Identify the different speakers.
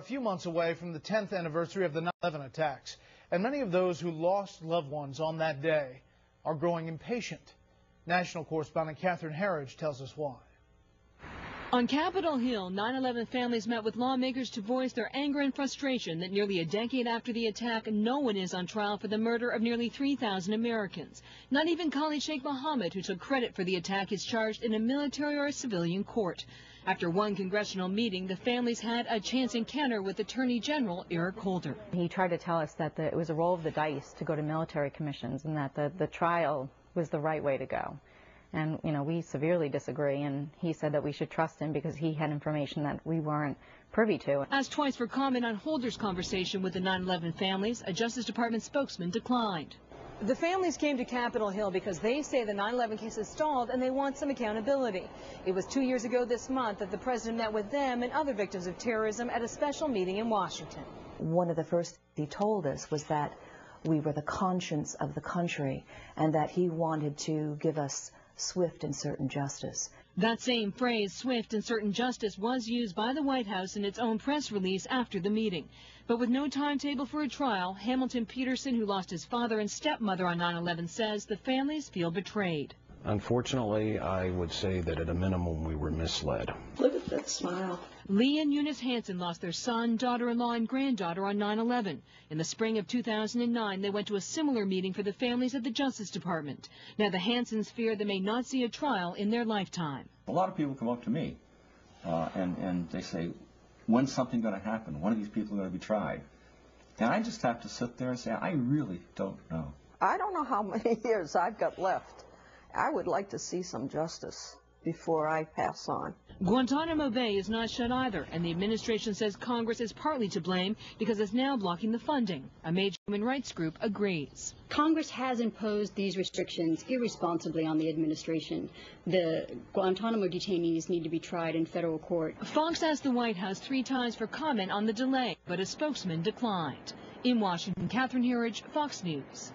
Speaker 1: a few months away from the 10th anniversary of the 9/11 attacks, and many of those who lost loved ones on that day are growing impatient. National correspondent Catherine Herridge tells us why.
Speaker 2: On Capitol Hill, 9/11 families met with lawmakers to voice their anger and frustration that nearly a decade after the attack, no one is on trial for the murder of nearly 3,000 Americans. Not even Khalid Sheikh Mohammed, who took credit for the attack, is charged in a military or a civilian court. After one congressional meeting, the families had a chance encounter with Attorney General Eric Holder.
Speaker 3: He tried to tell us that it was a roll of the dice to go to military commissions and that the trial was the right way to go. And, we severely disagree, and he said that we should trust him because he had information that we weren't privy to.
Speaker 2: Asked twice for comment on Holder's conversation with the 9/11 families, a Justice Department spokesman declined.
Speaker 4: The families came to Capitol Hill because they say the 9/11 case is stalled and they want some accountability. It was 2 years ago this month that the president met with them and other victims of terrorism at a special meeting in Washington.
Speaker 5: One of the first he told us was that we were the conscience of the country and that he wanted to give us swift and certain justice.
Speaker 2: That same phrase, swift and certain justice, was used by the White House in its own press release after the meeting. But with no timetable for a trial, Hamilton Peterson, who lost his father and stepmother on 9/11, says the families feel betrayed.
Speaker 6: Unfortunately, I would say that at a minimum we were misled.
Speaker 7: Look at that smile.
Speaker 2: Lee and Eunice Hansen lost their son, daughter-in-law, and granddaughter on 9/11. In the spring of 2009, they went to a similar meeting for the families at the Justice Department. Now the Hansens fear they may not see a trial in their lifetime.
Speaker 8: A lot of people come up to me and they say, when's something going to happen? When are these people going to be tried? And I just have to sit there and say, I really don't know.
Speaker 7: I don't know how many years I've got left. I would like to see some justice before I pass on.
Speaker 2: Guantanamo Bay is not shut either, and the administration says Congress is partly to blame because it's now blocking the funding. A major human rights group agrees.
Speaker 9: Congress has imposed these restrictions irresponsibly on the administration. The Guantanamo detainees need to be tried in federal court.
Speaker 2: Fox asked the White House 3 times for comment on the delay, but a spokesman declined. In Washington, Catherine Herridge, Fox News.